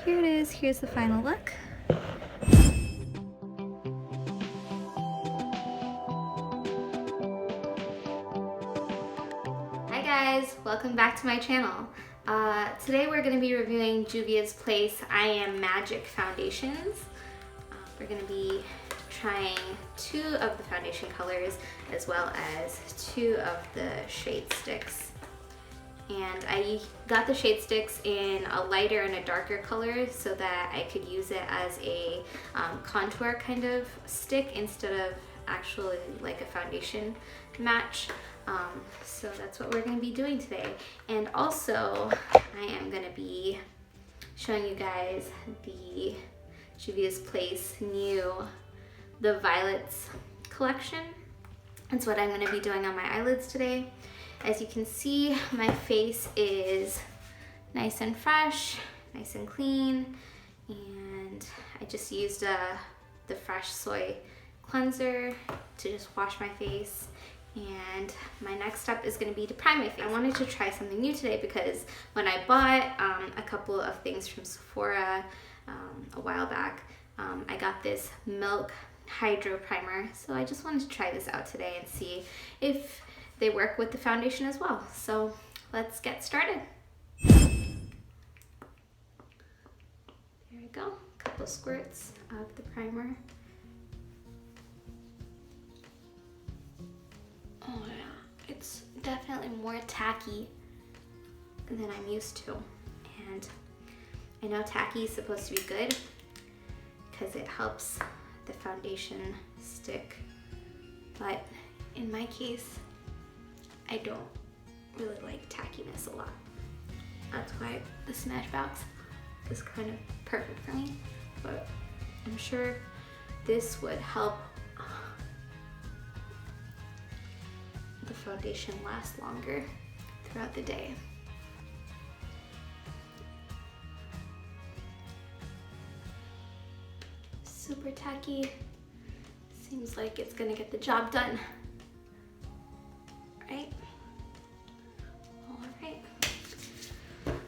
here it is. Here's the final look. Hi guys, welcome back to my channel. Today we're going to be reviewing Juvia's Place I Am Magic foundations. We're going to be trying 2 of the foundation colors as well as 2 of the shade sticks. And I got the shade sticks in a lighter and a darker color so that I could use it as a contour kind of stick instead of actually like a foundation match. So that's what we're going to be doing today. And also I am going to be showing you guys the Juvia's Place the Violets collection. That's what I'm going to be doing on my eyelids today. As you can see, my face is nice and fresh, nice and clean, and I just used the Fresh Soy cleanser to just wash my face. And my next step is going to be to prime my face. I wanted to try something new today because when I bought a couple of things from Sephora a while back, I got this Milk Hydro Primer. So I just wanted to try this out today and see if they work with the foundation as well. So let's get started. There we go, a couple squirts of the primer. Oh yeah, it's definitely more tacky than I'm used to. And I know tacky is supposed to be good because it helps the foundation stick, but in my case, I don't really like tackiness a lot. That's why the Smashbox is kind of perfect for me, but I'm sure this would help the foundation last longer throughout the day. Super tacky. Seems like it's gonna get the job done. Right? All right.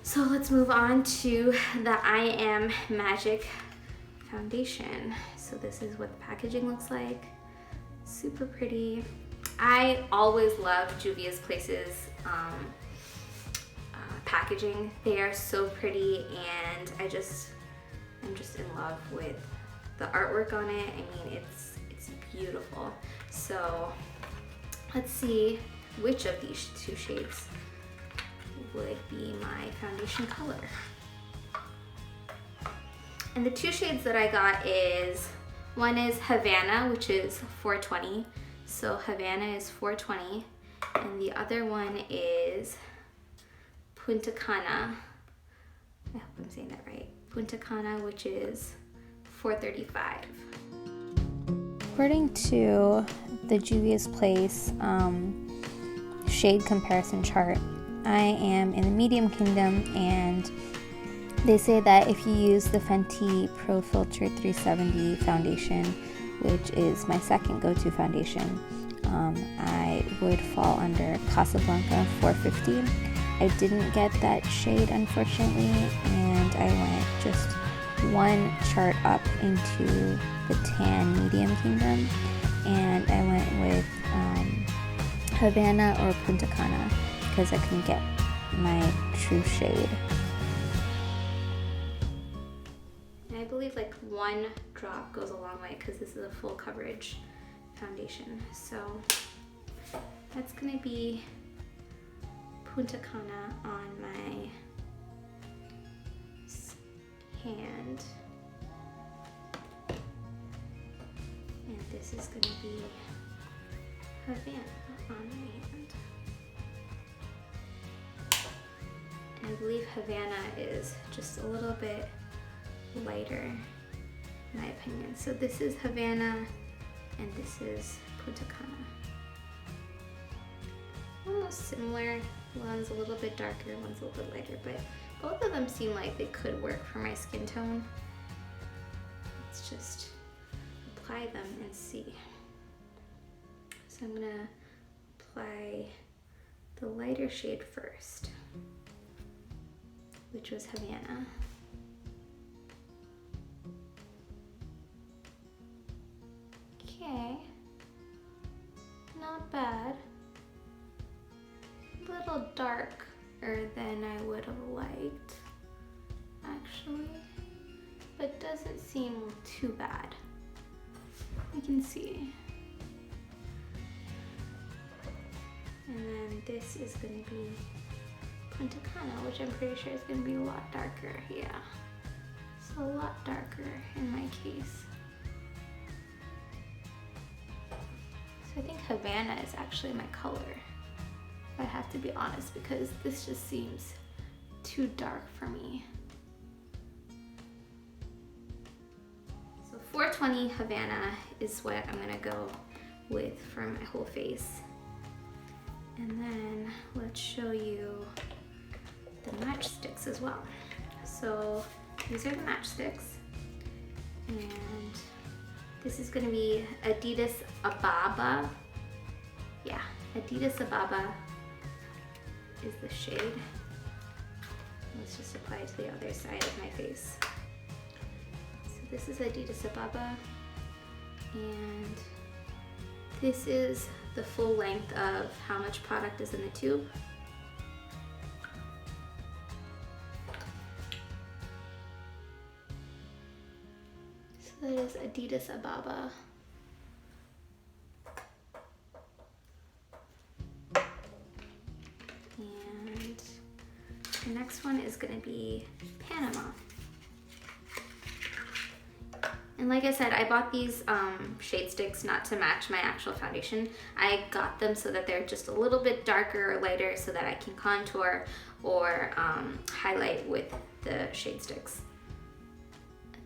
So let's move on to the I Am Magic foundation. So this is what the packaging looks like. Super pretty. I always love Juvia's Place's packaging. They are so pretty, and I'm just in love with the artwork on it. I mean, it's beautiful. So let's see which of these 2 shades would be my foundation color. And the 2 shades that I got one is Havanna, which is 420. So Havanna is 420. And the other one is Punta Cana. I hope I'm saying that right. Punta Cana, which is 435. According to the Juvia's Place shade comparison chart, I am in the medium kingdom, and they say that if you use the Fenty Pro Filter 370 foundation, which is my second go-to foundation, I would fall under Casablanca 450. I didn't get that shade, unfortunately, and I went just 1 chart up into the tan medium kingdom, and I went with Havanna or Punta Cana because I couldn't get my true shade. And I believe like 1 drop goes a long way because this is a full coverage foundation. So that's gonna be Punta Cana on my hand, and this is going to be Havanna on my hand. And I believe Havanna is just a little bit lighter in my opinion. So this is Havanna and this is Punta Cana. Almost similar. One's a little bit darker, one's a little bit lighter, but both of them seem like they could work for my skin tone. Let's just apply them and see. So I'm gonna apply the lighter shade first, which was Havanna. Okay, not bad. A little darker than I would have liked, actually, but doesn't seem too bad. You can see. And then this is going to be Punta, which I'm pretty sure is going to be a lot darker. Yeah, so a lot darker in my case. So I think Havanna is actually my color, if I have to be honest, because this just seems too dark for me. So 420 Havanna is what I'm going to go with for my whole face. And then let's show you the matchsticks as well. So these are the matchsticks, and this is going to be Addis Ababa. Yeah, Addis Ababa is the shade. Let's just apply it to the other side of my face. So this is Addis Ababa, and this is the full length of how much product is in the tube. So that is Addis Ababa. And the next one is going to be Panama. And like I said, I bought these shade sticks not to match my actual foundation. I got them so that they're just a little bit darker or lighter so that I can contour or highlight with the shade sticks.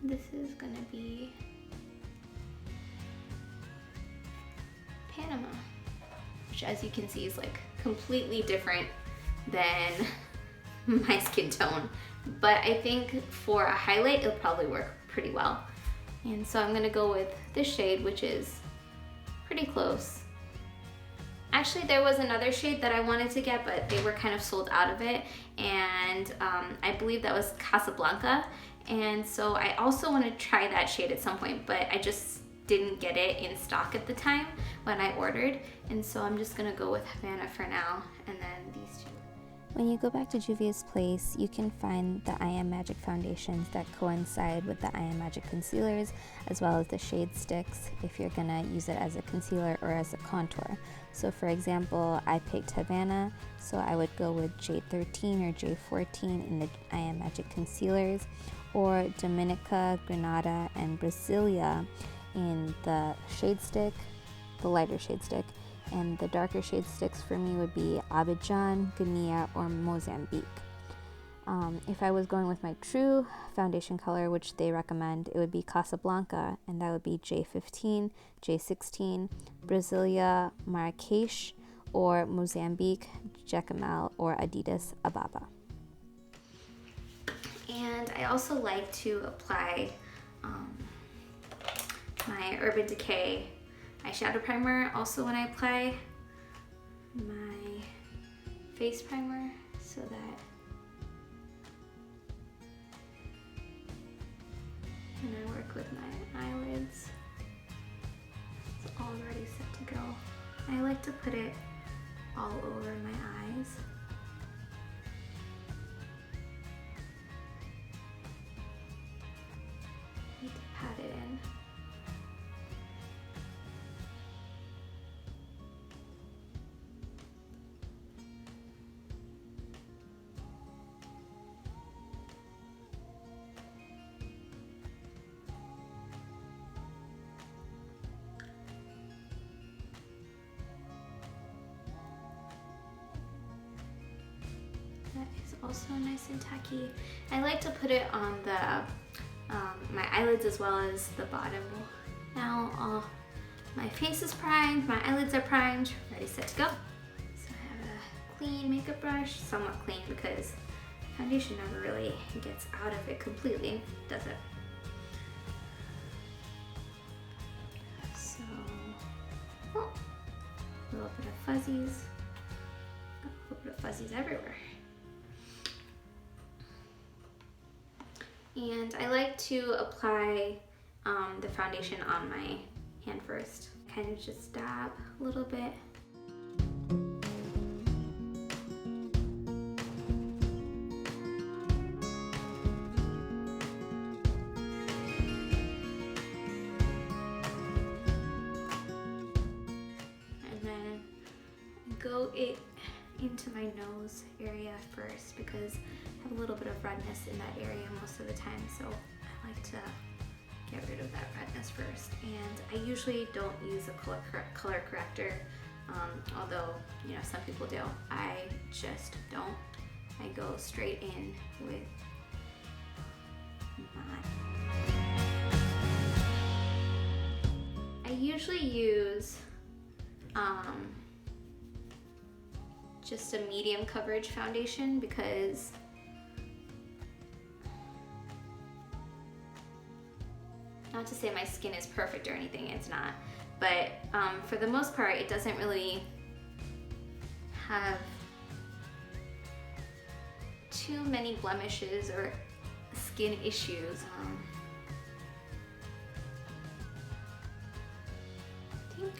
This is gonna be Panama, which as you can see is like completely different than my skin tone. But I think for a highlight, it'll probably work pretty well. And so I'm gonna go with this shade, which is pretty close. Actually, there was another shade that I wanted to get, but they were kind of sold out of it. And I believe that was Casablanca. And so I also want to try that shade at some point, but I just didn't get it in stock at the time when I ordered. And so I'm just gonna go with Havanna for now, and then these two. When you go back to Juvia's place, you can find the I Am Magic foundations that coincide with the I Am Magic concealers, as well as the shade sticks if you're gonna use it as a concealer or as a contour. So for example, I picked Havanna, so I would go with J13 or J14 in the I Am Magic concealers, or Dominica, Granada, and Brasilia in the shade stick, the lighter shade stick. And the darker shade sticks for me would be Abidjan, Guinea, or Mozambique. If I was going with my true foundation color, which they recommend, it would be Casablanca, and that would be J15, J16, Brasilia, Marrakesh, or Mozambique, Jacamel, or Addis Ababa. And I also like to apply my Urban Decay eyeshadow primer also when I apply my face primer, so that when I work with my eyelids, it's all ready set to go. I like to put it all over my eyes. I need to pat it in. That is also nice and tacky. I like to put it on the my eyelids as well as the bottom. Now my face is primed, my eyelids are primed, ready, set to go. So I have a clean makeup brush, somewhat clean because foundation never really gets out of it completely, does it? So, oh, a little bit of fuzzies. Got a little bit of fuzzies everywhere. And I like to apply the foundation on my hand first. Kind of just dab a little bit. And then go it into my nose area first because I have a little bit of redness in that area most of the time, so I like to get rid of that redness first. And I usually don't use a color corrector, although, you know, some people do. I just don't. I go straight in with mine. I usually use just a medium coverage foundation because not to say my skin is perfect or anything, it's not, but for the most part it doesn't really have too many blemishes or skin issues. I think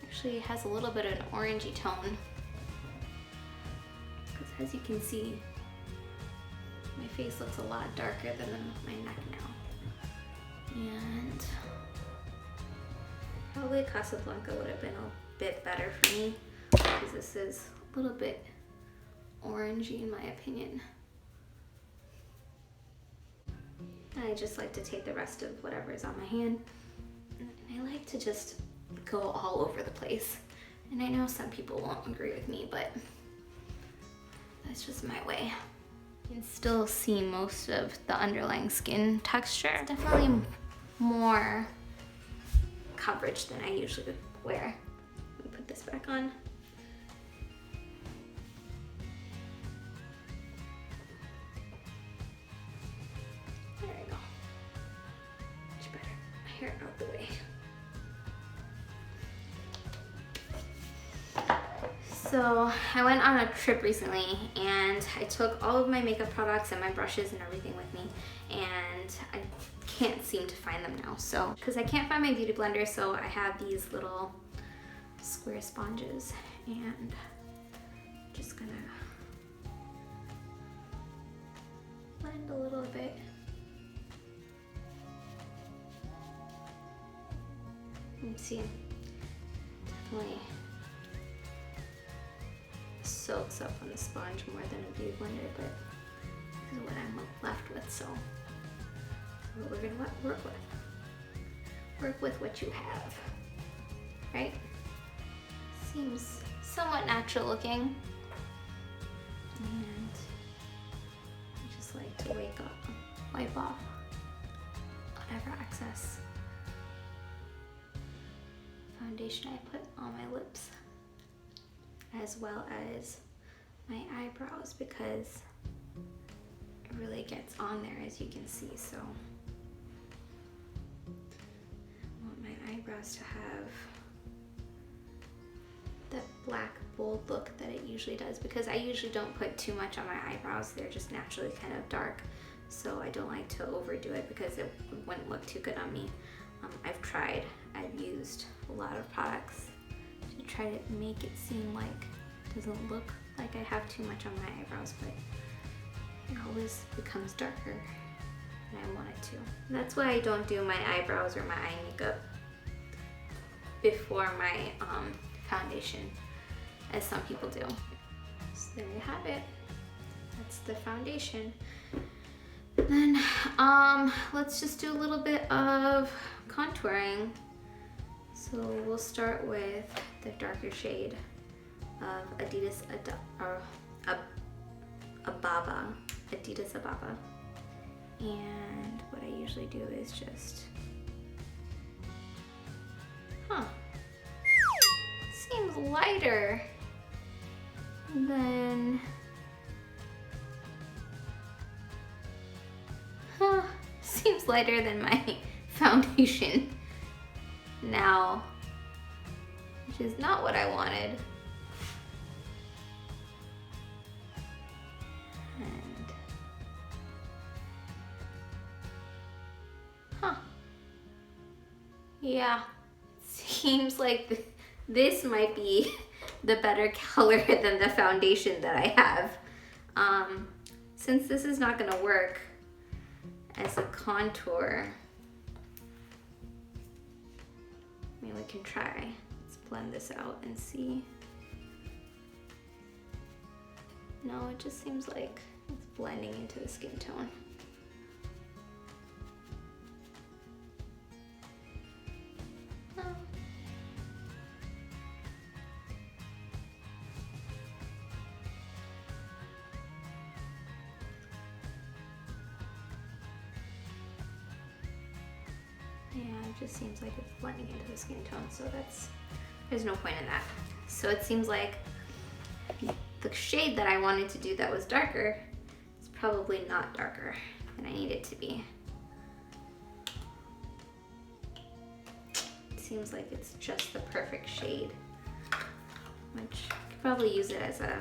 actually it has a little bit of an orangey tone. As you can see, my face looks a lot darker than my neck now. And probably Casablanca would have been a bit better for me because this is a little bit orangey in my opinion. And I just like to take the rest of whatever is on my hand. And I like to just go all over the place. And I know some people won't agree with me, but that's just my way. You can still see most of the underlying skin texture. It's definitely more coverage than I usually would wear. Let me put this back on. There we go. Much better. Hair out the way. So I went on a trip recently and I took all of my makeup products and my brushes and everything with me, and I can't seem to find them now. So, because I can't find my beauty blender, so I have these little square sponges and I'm just gonna blend a little bit. You can see, definitely soaks up on the sponge more than a beauty blender, but this is what I'm left with, so what we're gonna work with. Work with what you have, right? Seems somewhat natural looking. And I just like to wipe off whatever excess foundation I put on my lips, as well as my eyebrows, because it really gets on there, as you can see. So I want my eyebrows to have that black bold look that it usually does, because I usually don't put too much on my eyebrows. They're just naturally kind of dark, so I don't like to overdo it because it wouldn't look too good on me. I've used a lot of products to try to make it seem like it doesn't look like I have too much on my eyebrows, but it always becomes darker than I want it to. And that's why I don't do my eyebrows or my eye makeup before my foundation, as some people do. So there you have it. That's the foundation. Then let's just do a little bit of contouring. So we'll start with the darker shade of Ababa. And what I usually do is just, seems lighter than, seems lighter than my foundation now, which is not what I wanted. And yeah, seems like this might be the better color than the foundation that I have. Since this is not gonna work as a contour, I mean, we can try. Let's blend this out and see. No, it just seems like it's blending into the skin tone. Yeah, it just seems like it's blending into the skin tone, so there's no point in that. So it seems like the shade that I wanted to do that was darker is probably not darker than I need it to be. It seems like it's just the perfect shade, which I could probably use it as a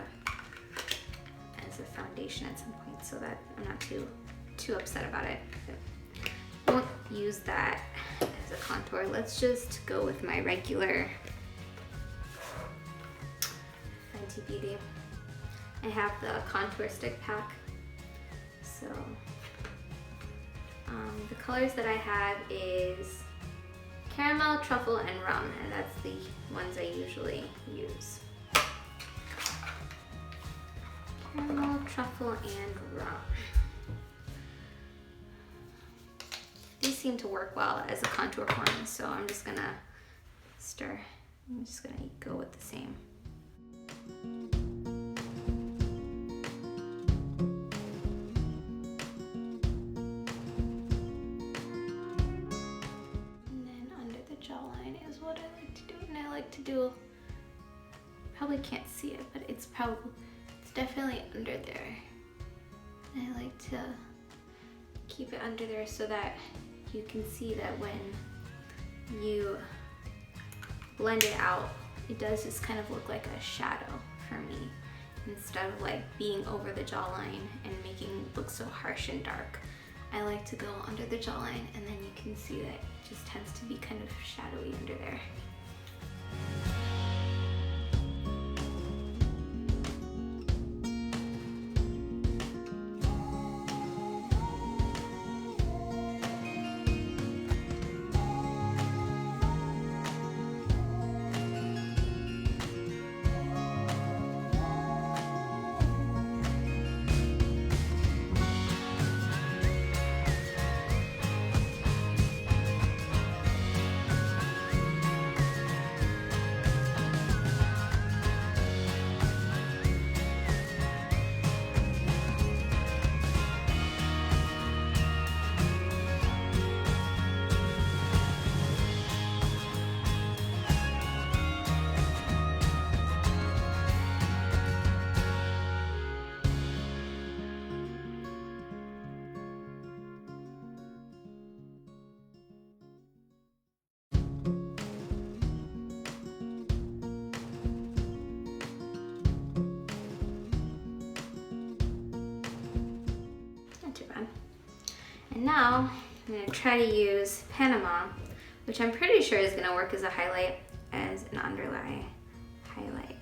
foundation at some point so that I'm not too upset about it. I won't use that as a contour. Let's just go with my regular Fenty Beauty. I have the contour stick pack. So the colors that I have is caramel, truffle, and rum, and that's the ones I usually use. Caramel, truffle, and rum. These seem to work well as a contour for me, so I'm just gonna go with the same. And then under the jawline is what I like to do, and I like to do, probably can't see it, but it's definitely under there. And I like to keep it under there so that you can see that when you blend it out, it does just kind of look like a shadow for me, instead of like being over the jawline and making it look so harsh and dark. I like to go under the jawline, and then you can see that it just tends to be kind of shadowy under there. And now I'm going to try to use Panama, which I'm pretty sure is going to work as a highlight, as an underlay highlight.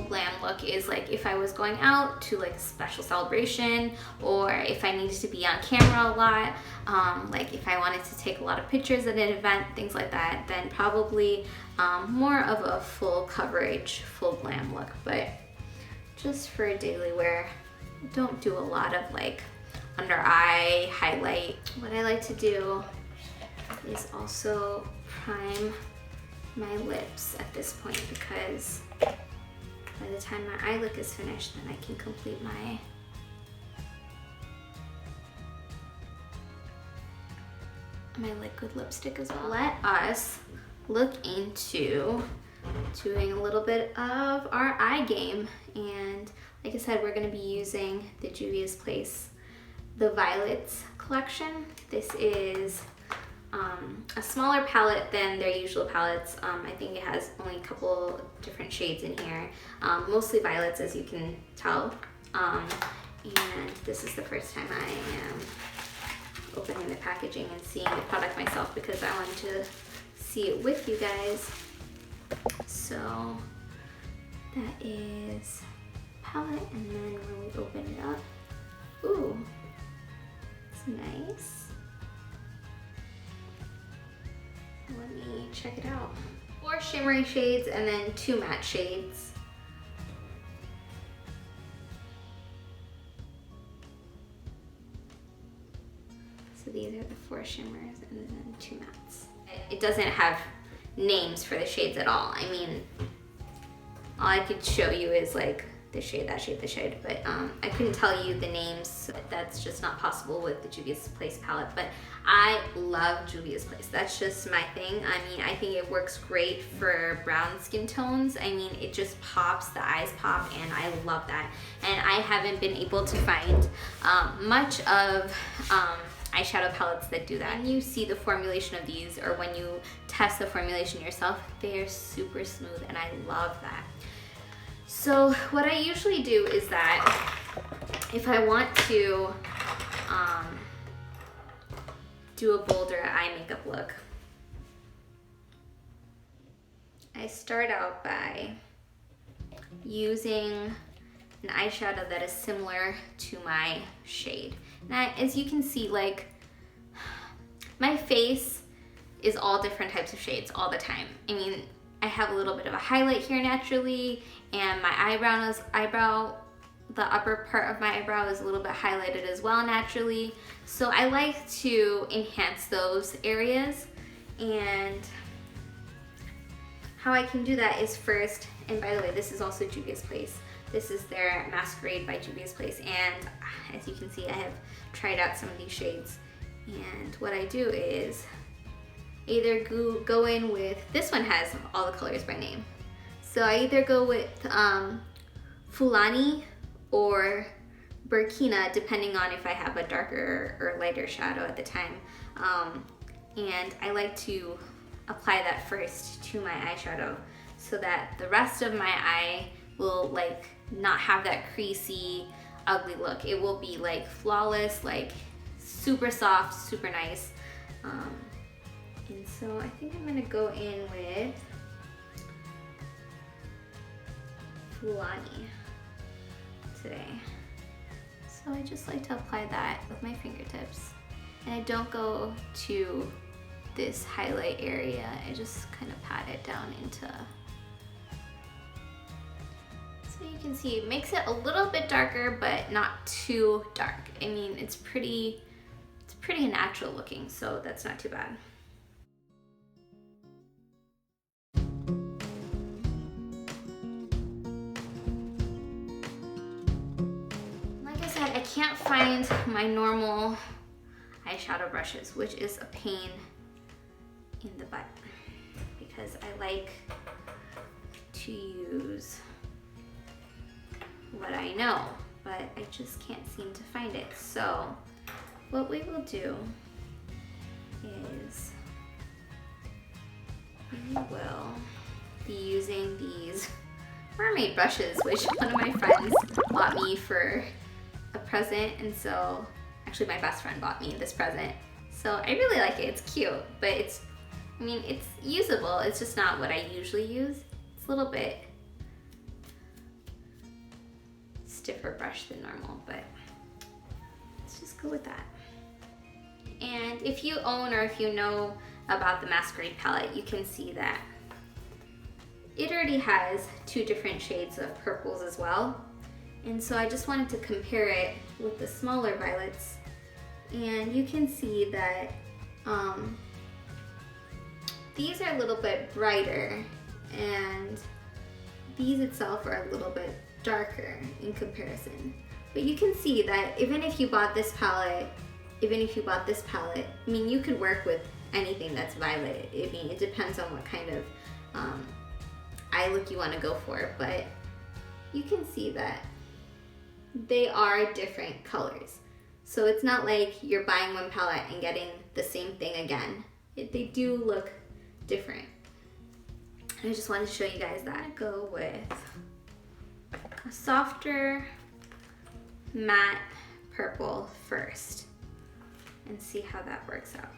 Glam look is like if I was going out to like a special celebration, or if I needed to be on camera a lot, like if I wanted to take a lot of pictures at an event, things like that, then probably more of a full coverage, full glam look. But just for daily wear, don't do a lot of like under eye highlight. What I like to do is also prime my lips at this point, because by the time my eye look is finished, then I can complete my my liquid lipstick as well. Let us look into doing a little bit of our eye game. And like I said, we're gonna be using the Juvia's Place, the Violets collection. This is a smaller palette than their usual palettes. I think it has only a couple different shades in here, mostly violets, as you can tell. And this is the first time I am opening the packaging and seeing the product myself because I wanted to see it with you guys. So that is palette, and then when we open it up, ooh, it's nice. Let me check it out. 4 shimmery shades and then 2 matte shades. So these are the 4 shimmers and then 2 mattes. It doesn't have names for the shades at all. I mean, all I could show you is like this shade, that shade, this shade, but I couldn't tell you the names. That's just not possible with the Juvia's Place palette, but I love Juvia's Place. That's just my thing. I mean, I think it works great for brown skin tones. I mean, it just pops, the eyes pop, and I love that. And I haven't been able to find much of eyeshadow palettes that do that. When you see the formulation of these, or when you test the formulation yourself, they are super smooth, and I love that. So what I usually do is that if I want to do a bolder eye makeup look, I start out by using an eyeshadow that is similar to my shade. Now, as you can see, like, my face is all different types of shades all the time. I mean, I have a little bit of a highlight here naturally, and my the upper part of my eyebrow is a little bit highlighted as well naturally. So I like to enhance those areas, and how I can do that is first, and by the way, this is also Juvia's Place. This is their Masquerade by Juvia's Place, and as you can see, I have tried out some of these shades, and what I do is either go in with, this one has all the colors by name, so I either go with Fulani or Burkina, depending on if I have a darker or lighter shadow at the time. And I like to apply that first to my eyeshadow so that the rest of my eye will like not have that creasy, ugly look. It will be like flawless, like super soft, super nice. And so I think I'm gonna go in with Fulani today. So I just like to apply that with my fingertips. And I don't go to this highlight area. I just kind of pat it down into, so you can see it makes it a little bit darker, but not too dark. I mean, it's pretty natural looking, so that's not too bad. I can't find my normal eyeshadow brushes, which is a pain in the butt because I like to use what I know, but I just can't seem to find it. So what we will do is we will be using these mermaid brushes, which one of my friends bought me for a present, and so actually my best friend bought me this present, so I really like it. It's cute, but it's usable. It's just not what I usually use. It's a little bit stiffer brush than normal, but let's just go with that. And if you own or if you know about the Masquerade palette, you can see that it already has 2 different shades of purples as well. And so I just wanted to compare it with the smaller violets, and you can see that these are a little bit brighter and these itself are a little bit darker in comparison. But you can see that even if you bought this palette even if you bought this palette, I mean, you could work with anything that's violet. I mean, it depends on what kind of eye look you want to go for, but you can see that they are different colors. So it's not like you're buying one palette and getting the same thing again. They do look different. I just wanted to show you guys that. Go with a softer matte purple first and see how that works out.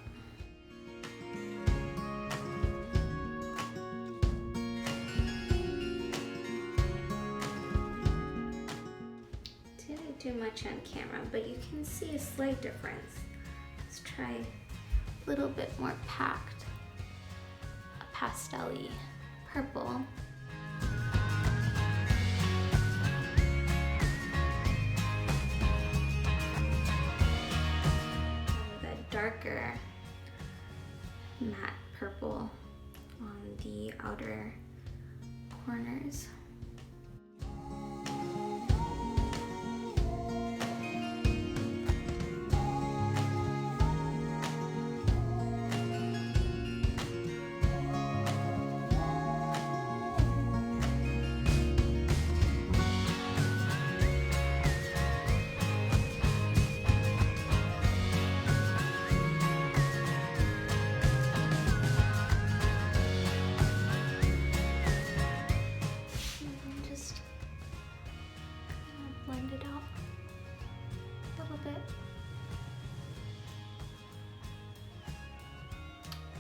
Didn't do much on camera, but you can see a slight difference. Let's try a little bit more packed, a pastel-y purple. Darker matte purple on the outer corners.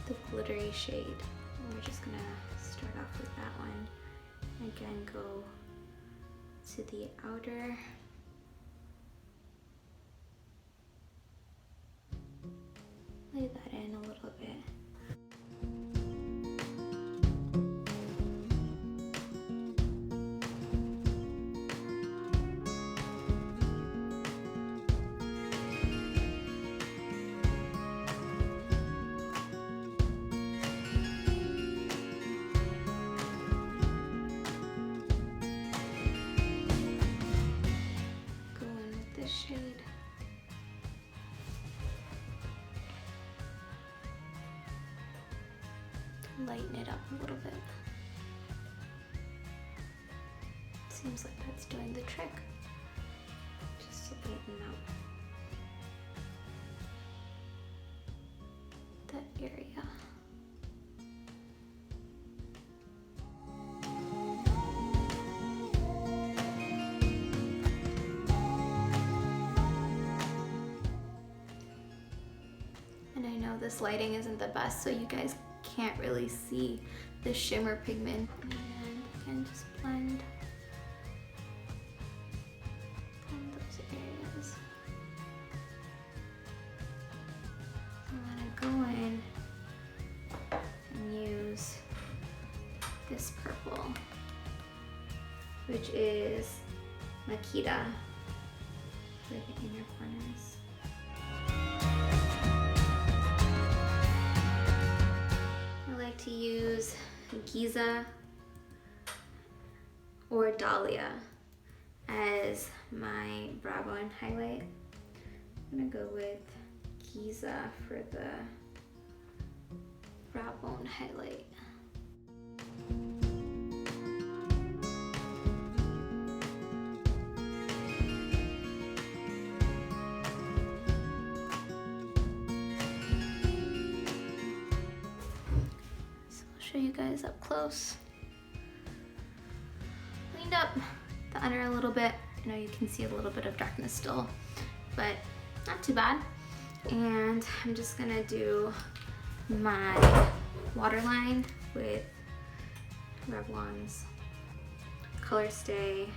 The glittery shade. And we're just gonna start off with that one. Again, go to the outer. Lay that in a little bit. Shade. Lighten it up a little bit. Seems like that's doing the trick. Just to lighten up that area. This lighting isn't the best, so you guys can't really see the shimmer pigment. And again, just blend those areas. I'm gonna go in and use this purple, which is Makita for the inner corners. To use Giza or Dahlia as my brow bone highlight. I'm gonna go with Giza for the brow bone highlight. Show you guys up close. Cleaned up the under a little bit. I know you can see a little bit of darkness still, but not too bad. And I'm just gonna do my waterline with Revlon's Color Stay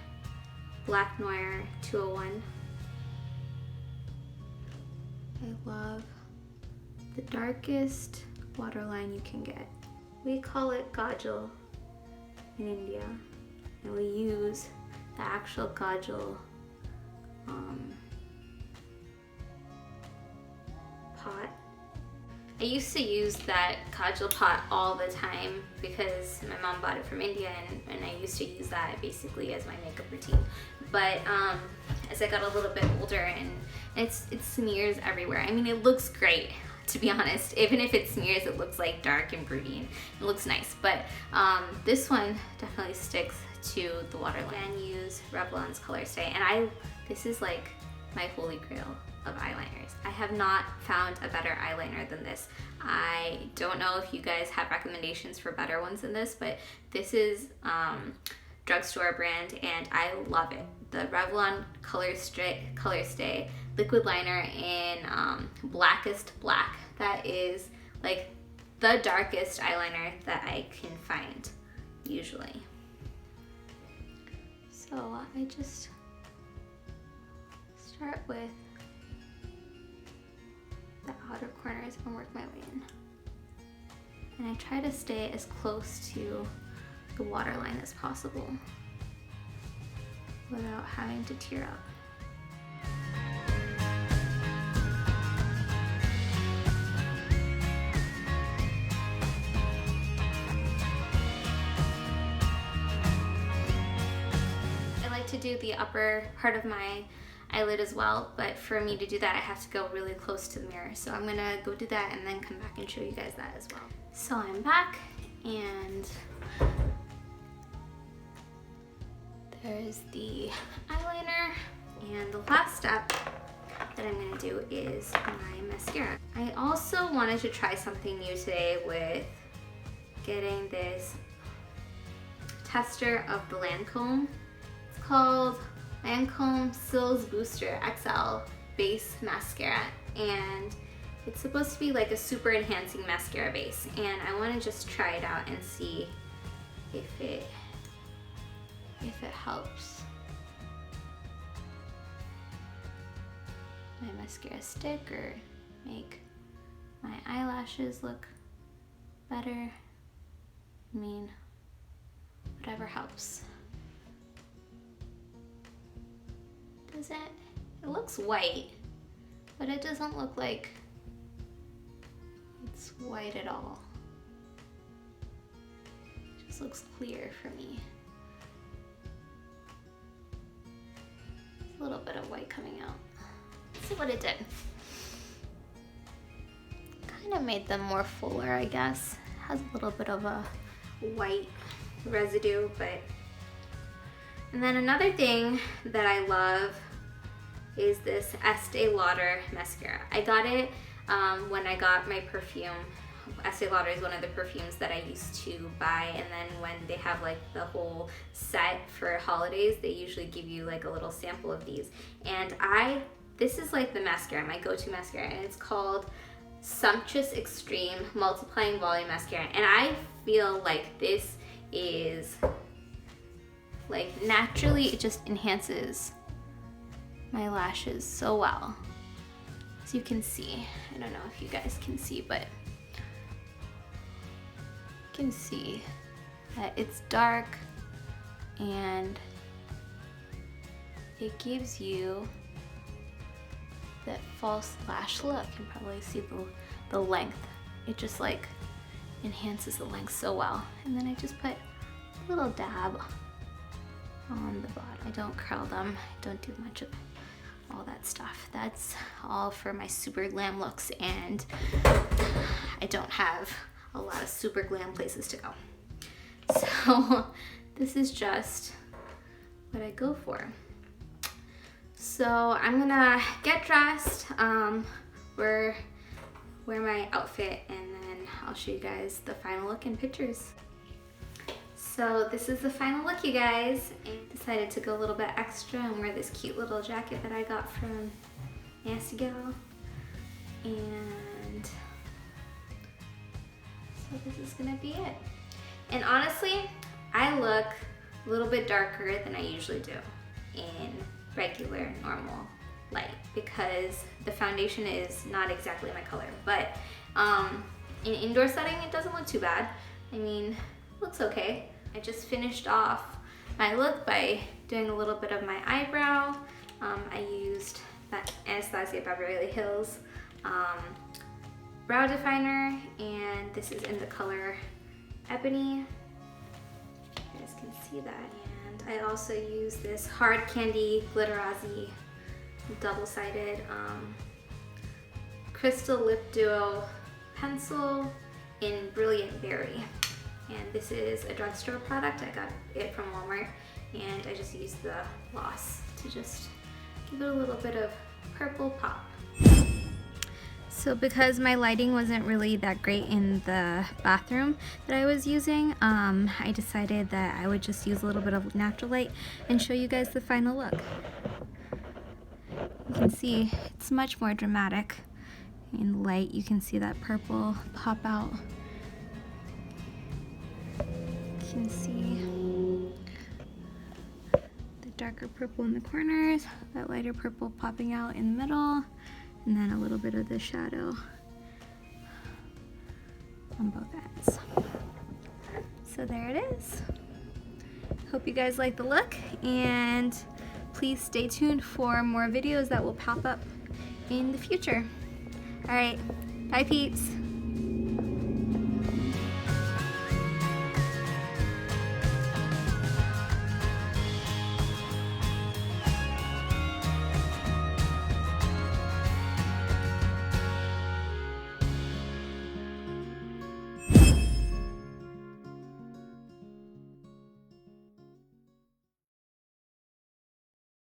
Black Noir 201. I love the darkest waterline you can get. We call it kajal in India, and we use the actual kajal pot. I used to use that kajal pot all the time because my mom bought it from India, and I used to use that basically as my makeup routine. But as I got a little bit older, and it smears everywhere. I mean, it looks great, to be honest. Even if it smears, it looks like dark and broody, and it looks nice. But this one definitely sticks to the waterline. And use Revlon's Color Stay, and this is like my holy grail of eyeliners. I have not found a better eyeliner than this. I don't know if you guys have recommendations for better ones than this, but this is drugstore brand, and I love it. The Revlon Color Stay liquid liner in blackest black. That is like the darkest eyeliner that I can find usually. So I just start with the outer corners and work my way in. And I try to stay as close to the waterline as possible without having to tear up. I like to do the upper part of my eyelid as well, but for me to do that I have to go really close to the mirror. So I'm gonna go do that and then come back and show you guys that as well. So I'm back, and there's the eyeliner, and the last step that I'm gonna do is my mascara. I also wanted to try something new today with getting this tester of the Lancome. It's called Lancome Sills Booster XL Base Mascara, and it's supposed to be like a super enhancing mascara base, and I want to just try it out and see if it helps my mascara stick or make my eyelashes look better. I mean, whatever helps. It looks white, but it doesn't look like it's white at all. It just looks clear for me. There's a little bit of white coming out. Let's see what it did. Kind of made them more fuller, I guess. Has a little bit of a white residue, but. And then another thing that I love is this Estee Lauder mascara. I got it when I got my perfume. Estee Lauder is one of the perfumes that I used to buy, and then when they have like the whole set for holidays, they usually give you like a little sample of these. And this is like the mascara, my go-to mascara, and it's called Sumptuous Extreme Multiplying Volume Mascara. And I feel like this is like naturally, it just enhances my lashes so well. As you can see, I don't know if you guys can see, but you can see that it's dark and it gives you that false lash look. You can probably see the length. It just like enhances the length so well. And then I just put a little dab on the bottom. I don't curl them. I don't do much of all that stuff. That's all for my super glam looks, and I don't have a lot of super glam places to go. So this is just what I go for. So I'm gonna get dressed, wear my outfit, and then I'll show you guys the final look and pictures. So this is the final look, you guys. I decided to go a little bit extra and wear this cute little jacket that I got from Nasty Gal. And so this is gonna be it. And honestly, I look a little bit darker than I usually do in regular, normal light, because the foundation is not exactly my color. But in indoor setting, it doesn't look too bad. I mean, it looks okay. I just finished off my look by doing a little bit of my eyebrow. I used that Anastasia Beverly Hills brow definer, and this is in the color Ebony. You guys can see that. And I also use this Hard Candy Glitterazzi double-sided Crystal Lip Duo pencil in Brilliant Berry. And this is a drugstore product. I got it from Walmart, and I just used the gloss to just give it a little bit of purple pop. So because my lighting wasn't really that great in the bathroom that I was using, I decided that I would just use a little bit of natural light and show you guys the final look. You can see it's much more dramatic in light. You can see that purple pop out. You can see the darker purple in the corners, that lighter purple popping out in the middle, and then a little bit of the shadow on both ends. So there it is. Hope you guys like the look, and please stay tuned for more videos that will pop up in the future. All right, bye peeps.